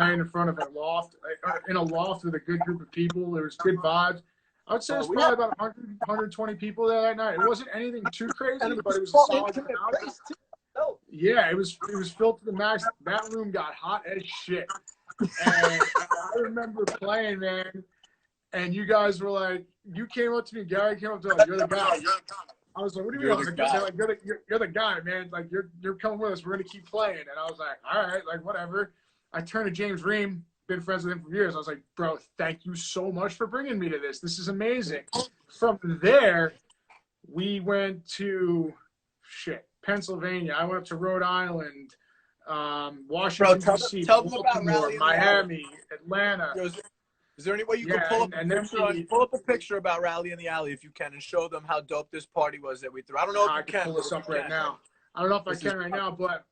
playing in front of a loft, in a loft with a good group of people. There was good vibes. I would say it was probably about 100, 120 people there that night. It wasn't anything too crazy, but it was a solid crowd. Yeah, it was filled to the max. That room got hot as shit. And I remember playing, man, and you guys were like, you came up to me, Gary came up to me, like, you're the guy. I was like, what do you mean? You're the guy, man. Like, you're coming with us. We're going to keep playing. And I was like, all right, like, whatever. I turned to James Ream, been friends with him for years. I was like, bro, thank you so much for bringing me to this. This is amazing. From there, we went to, Pennsylvania. I went up to Rhode Island, Washington, D.C., Baltimore, Miami, Atlanta. Is there any way you can pull up a picture about Rally in the Alley if you can and show them how dope this party was that we threw? I don't know if you can. Pull this up right now. I don't know if I can right now, but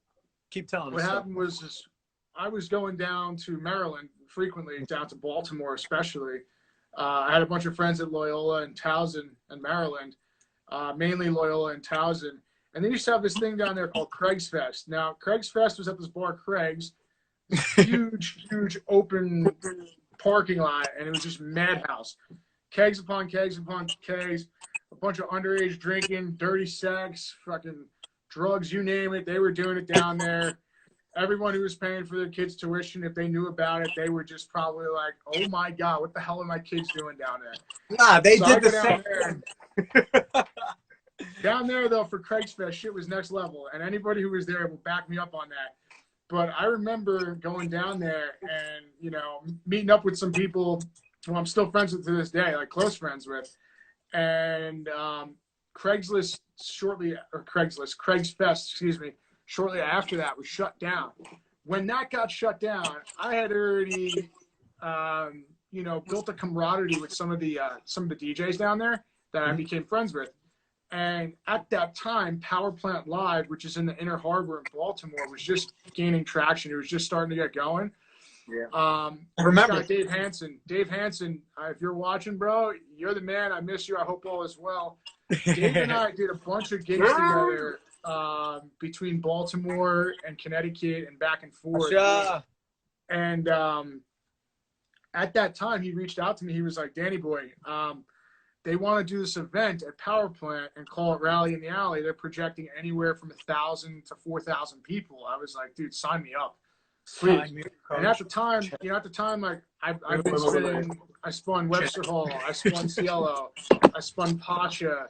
keep telling us. What happened was I was going down to Maryland frequently, down to Baltimore especially. I had a bunch of friends at Loyola and Towson and Maryland, mainly Loyola and Towson. And they used to have this thing down there called Craig's Fest. Now, Craig's Fest was at this bar, Craig's, this huge open parking lot, and it was just madhouse. Kegs upon kegs upon kegs, a bunch of underage drinking, dirty sex, fucking drugs, you name it. They were doing it down there. Everyone who was paying for their kids' tuition, if they knew about it, they were just probably like, oh my God, what the hell are my kids doing down there? Nah, they did the same. Down there, though, for Craig's Fest, shit was next level. And anybody who was there will back me up on that. But I remember going down there and, meeting up with some people who I'm still friends with to this day, like close friends with. And Craig's Fest, excuse me, shortly after that was shut down. When that got shut down, I had already, built a camaraderie with some of the DJs down there that I became friends with. And at that time, Power Plant Live, which is in the Inner Harbor in Baltimore, was just gaining traction. It was just starting to get going. Yeah. Remember Dave Hansen. Dave Hansen, if you're watching, bro, you're the man. I miss you. I hope all is well. Dave and I did a bunch of gigs together between Baltimore and Connecticut and back and forth. And at that time, he reached out to me. He was like, Danny boy, they want to do this event at Power Plant and call it Rally in the Alley. They're projecting anywhere from 1,000 to 4,000 people. I was like, dude, sign me up, please. And at the time, like I've been spinning. I spun Webster Hall. I spun Cielo. I spun Pacha.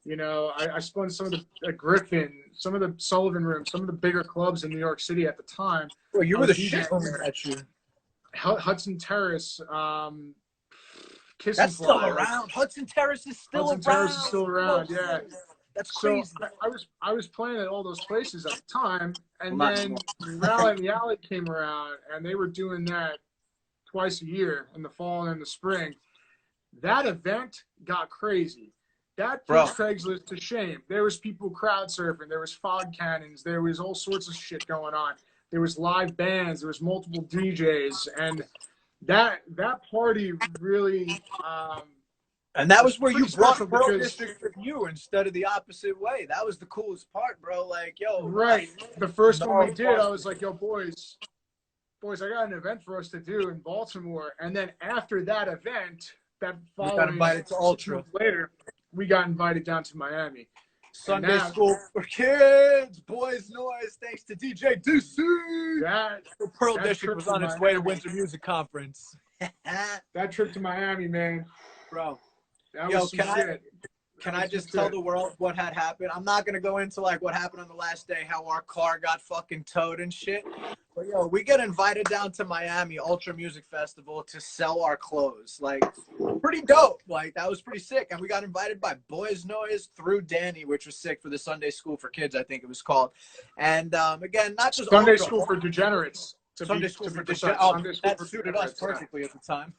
I spun some of the Griffin, some of the Sullivan Room, some of the bigger clubs in New York City at the time. Well, you were the shit at you. Hudson Terrace. That's still around. Hudson Terrace is still around. Terrace is still around, yeah. That's crazy. So I was playing at all those places at the time, and then Rally in the Alley came around, and they were doing that twice a year in the fall and in the spring. That event got crazy. That put Craigslist to shame. There was people crowd surfing. There was fog cannons. There was all sorts of shit going on. There was live bands. There was multiple DJs, and that party really and that was where you brought Borough District with you instead of the opposite way. That was the coolest part, bro. Like, yo, right. The first one we did, I was like, yo, boys, I got an event for us to do in Baltimore. And then after that event, that following invited to Ultra later, we got invited down to Miami. Sunday school for kids, boys noise, thanks to DJ DC. The Pearl District was on its way to Winter Music Conference. That trip to Miami, man. Bro. That was some shit. Can I just tell the world what had happened? I'm not going to go into like what happened on the last day, how our car got fucking towed and shit. But yo, we get invited down to Miami Ultra Music Festival to sell our clothes. Like, pretty dope. Like, that was pretty sick. And we got invited by Boys Noise through Danny, which was sick, for the Sunday School for Kids, I think it was called. And again, not just Sunday School for Degenerates. Sunday School for Degenerates. That suited us perfectly at the time.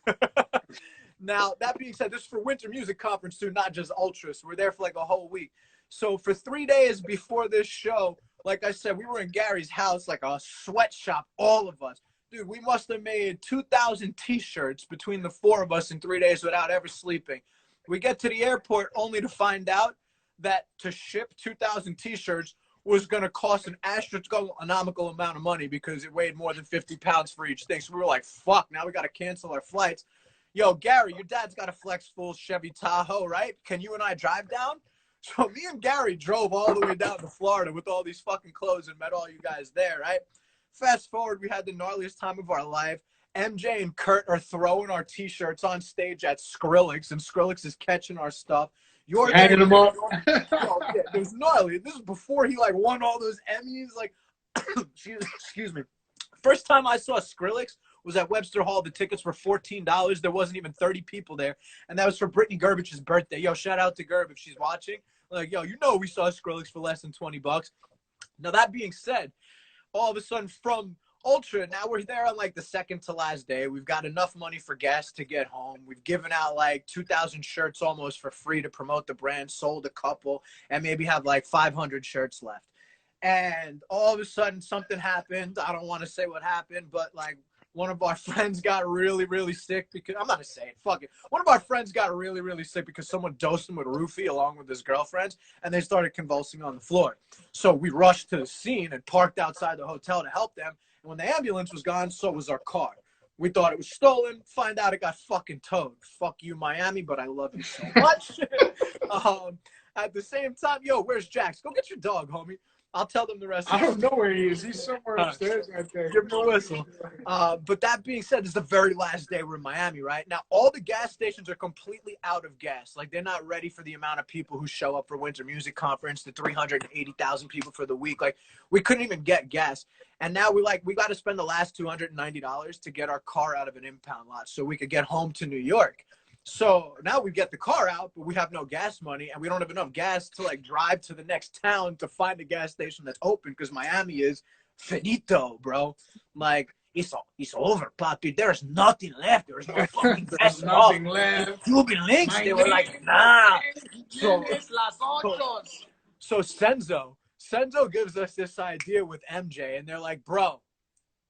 Now, that being said, this is for Winter Music Conference too, not just Ultra. So we're there for like a whole week. So for 3 days before this show, like I said, we were in Gary's house, like a sweatshop, all of us. Dude, we must have made 2,000 T-shirts between the four of us in 3 days without ever sleeping. We get to the airport only to find out that to ship 2,000 T-shirts, was going to cost an astronomical amount of money because it weighed more than 50 pounds for each thing. So we were like, fuck, now we got to cancel our flights. Yo, Gary, your dad's got a flex full Chevy Tahoe, right? Can you and I drive down? So me and Gary drove all the way down to Florida with all these fucking clothes and met all you guys there, right? Fast forward, we had the gnarliest time of our life. MJ and Kurt are throwing our T-shirts on stage at Skrillex, and Skrillex is catching our stuff. You're hanging them up. Oh, yeah, it was gnarly. This is before he like won all those Emmys. Like, excuse me. First time I saw Skrillex was at Webster Hall. The tickets were $14. There wasn't even 30 people there, and that was for Brittany Gerbich's birthday. Yo, shout out to Gerb if she's watching. Like, yo, you know we saw Skrillex for less than $20. Now that being said, all of a sudden from Ultra, now we're there on like the second to last day. We've got enough money for gas to get home. We've given out like 2,000 shirts almost for free to promote the brand, sold a couple, and maybe have like 500 shirts left. And all of a sudden something happened. I don't want to say what happened, but like one of our friends got really, really sick because I'm not gonna say it. Fuck it. One of our friends got really, really sick because someone dosed him with roofie along with his girlfriends, and they started convulsing on the floor. So we rushed to the scene and parked outside the hotel to help them. And when the ambulance was gone, so was our car. We thought it was stolen. Find out it got fucking towed. Fuck you, Miami, but I love you so much. At the same time, yo, where's Jax? Go get your dog, homie. I'll tell them the rest. I don't know where he is. He's somewhere upstairs right there. Give him a whistle. But that being said, this is the very last day we're in Miami, right? Now, all the gas stations are completely out of gas. Like, they're not ready for the amount of people who show up for Winter Music Conference, the 380,000 people for the week. Like, we couldn't even get gas. And now we got to spend the last $290 to get our car out of an impound lot so we could get home to New York. So now we get the car out, but we have no gas money, and we don't have enough gas to like drive to the next town to find a gas station that's open because Miami is finito, bro. Like it's over, papi. There's nothing left. There's no fucking gas at all. Left. Cuban links, they were like, nah. So Senzo gives us this idea with MJ, and they're like, bro,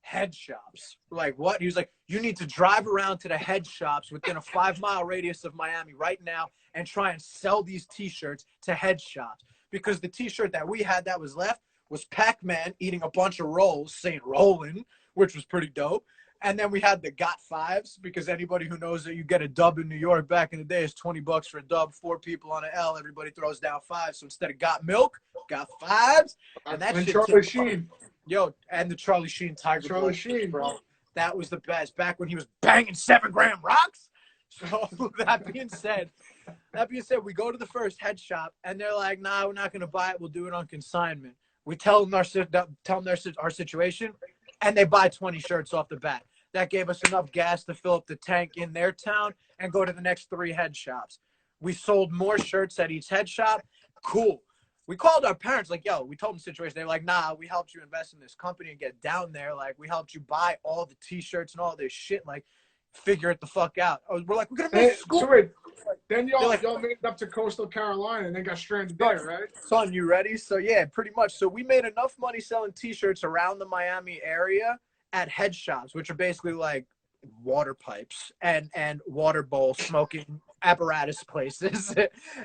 head shops. We're like, what? He was like, you need to drive around to the head shops within a 5-mile radius of Miami right now and try and sell these T-shirts to head shops. Because the T-shirt that we had that was left was Pac-Man eating a bunch of rolls saying rollin', which was pretty dope. And then we had the Got Fives, because anybody who knows that you get a dub in New York back in the day is $20 for a dub, 4 people on an L, everybody throws down 5. So instead of Got Milk, Got Fives. And that shit Charlie Sheen. Yo, and the Charlie Sheen Tiger Charlie Blood, Sheen, bro. That was the best. Back when he was banging 7-gram rocks. So that being said, we go to the first head shop, and they're like, nah, we're not going to buy it. We'll do it on consignment. We tell them our situation, and they buy 20 shirts off the bat. That gave us enough gas to fill up the tank in their town and go to the next 3 head shops. We sold more shirts at each head shop. Cool. We called our parents, like, yo, we told them the situation. They're like, nah, we helped you invest in this company and get down there. Like, we helped you buy all the T-shirts and all this shit. Like, figure it the fuck out. We're like, we're going to make school. So wait, then y'all made it up to Coastal Carolina and then got stranded there, right? Son, you ready? So, yeah, pretty much. So we made enough money selling T-shirts around the Miami area at head shops, which are basically like water pipes and water bowl smoking apparatus places.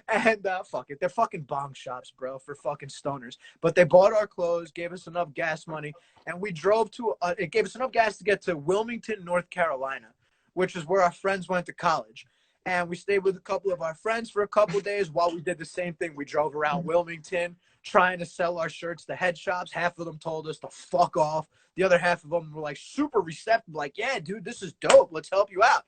And fuck it, they're fucking bong shops, bro, for fucking stoners. But they bought our clothes, gave us enough gas money, and we drove to it gave us enough gas to get to Wilmington, North Carolina, which is where our friends went to college. And we stayed with a couple of our friends for a couple of days while we did the same thing. We drove around Wilmington trying to sell our shirts to head shops. Half of them told us to fuck off. The other half of them were like super receptive, like, yeah, dude, this is dope. Let's help you out.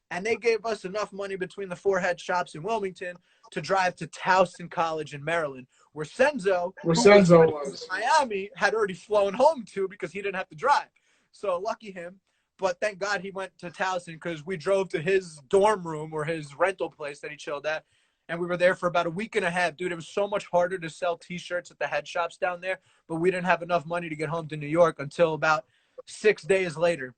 And they gave us enough money between the 4 head shops in Wilmington to drive to Towson College in Maryland, where Senzo was Miami, had already flown home to because he didn't have to drive. So lucky him. But thank God he went to Towson because we drove to his dorm room or his rental place that he chilled at. And we were there for about a week and a half. Dude, it was so much harder to sell T-shirts at the head shops down there. But we didn't have enough money to get home to New York until about 6 days later.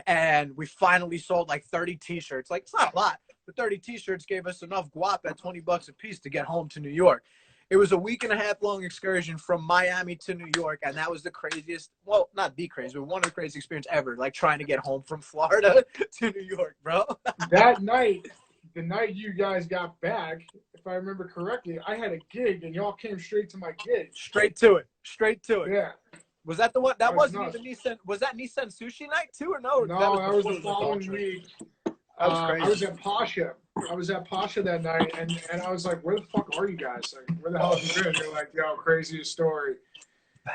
And we finally sold like 30 T-shirts. Like, it's not a lot, but 30 T-shirts gave us enough guap at $20 a piece to get home to New York. It was a week and a half long excursion from Miami to New York, and that was the craziest, well, not the craziest, but one of the craziest experiences ever, like trying to get home from Florida to New York, bro. That night, the night you guys got back, if I remember correctly, I had a gig and y'all came straight to my gig. Straight to it. Straight to it. Yeah. Was that the one? That wasn't nuts. even Nissan. Was that Nissan Sushi Night too, or no? No, that was the following week. That was crazy. I was at Pasha. I was at Pasha that night, and I was like, "Where the fuck are you guys? Like, where the hell have you been?" They're like, "Yo, craziest story.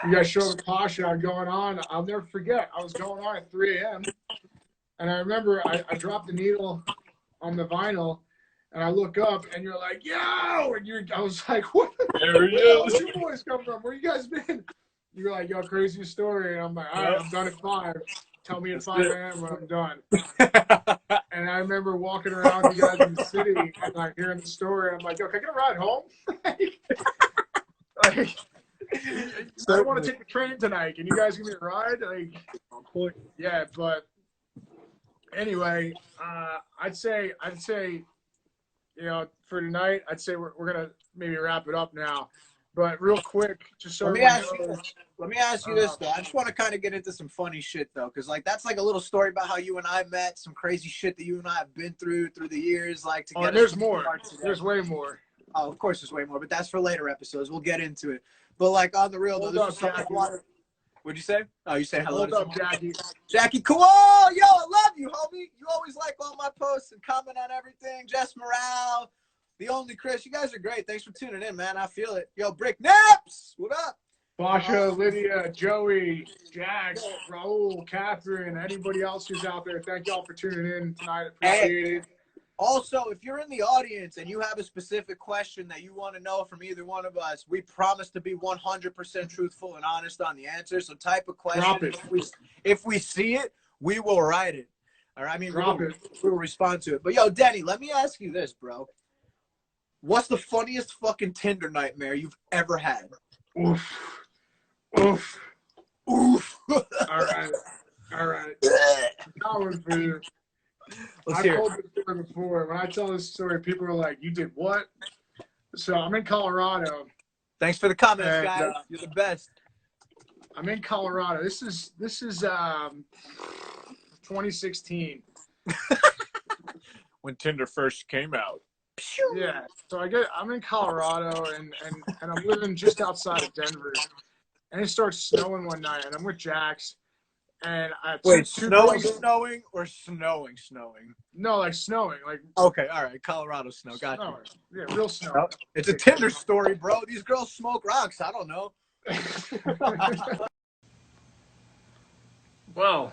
You guys show up at Pasha going on. I'll never forget. I was going on at 3 a.m. and I remember I dropped the needle on the vinyl, and I look up, and you're like, "Yo!" And I was like, "What? There he is. Where you boys come from? Where you guys been?" You were like, "Yo, craziest story." And I'm like, "All right, I'm done at 5. Tell me at 5 a.m. when I'm done." And I remember walking around with you guys in the city and like hearing the story. I'm like, "Yo, can I get a ride home?" like, I want to take the train tonight. Can you guys give me a ride? Like, yeah, but anyway, I'd say, you know, for tonight, I'd say we're gonna maybe wrap it up now. But real quick, just so let me ask you this though. I just want to kind of get into some funny shit though, because like that's like a little story about how you and I met, some crazy shit that you and I have been through the years. Like to get. There's more. There's way more. Oh, of course, there's way more, but that's for later episodes. We'll get into it. But like on the real though, this is something. What'd you say? Oh, you say hello. Hold up, Jackie. Jackie, cool. Oh, yo, I love you, homie. You always like all my posts and comment on everything. Jess Morale, the only Chris. You guys are great. Thanks for tuning in, man. I feel it. Yo, Brick Naps, what up? Basha, Lydia, Joey, Jack, Raul, Catherine, anybody else who's out there, thank y'all for tuning in tonight. Appreciate it. Also, if you're in the audience and you have a specific question that you want to know from either one of us, we promise to be 100% truthful and honest on the answer. So type a question. Drop it. If we see it, we will write it. All right? I mean, we will respond to it. But, yo, Denny, let me ask you this, bro. What's the funniest fucking Tinder nightmare you've ever had? Oof. Oof. Oof. All right. That one for you. I've told this story before. When I tell this story, people are like, "You did what?" So I'm in Colorado. Thanks for the comments, guys. You're the best. I'm in Colorado. This is 2016. When Tinder first came out. Yeah. So I'm in Colorado and I'm living just outside of Denver. And it starts snowing one night, and I'm with Jax. And wait, snowing or snowing? No, like snowing, like okay, all right, Colorado snow, gotcha. Yeah, real snow. Oh, it's a Tinder story, bro. These girls smoke rocks. I don't know. Well,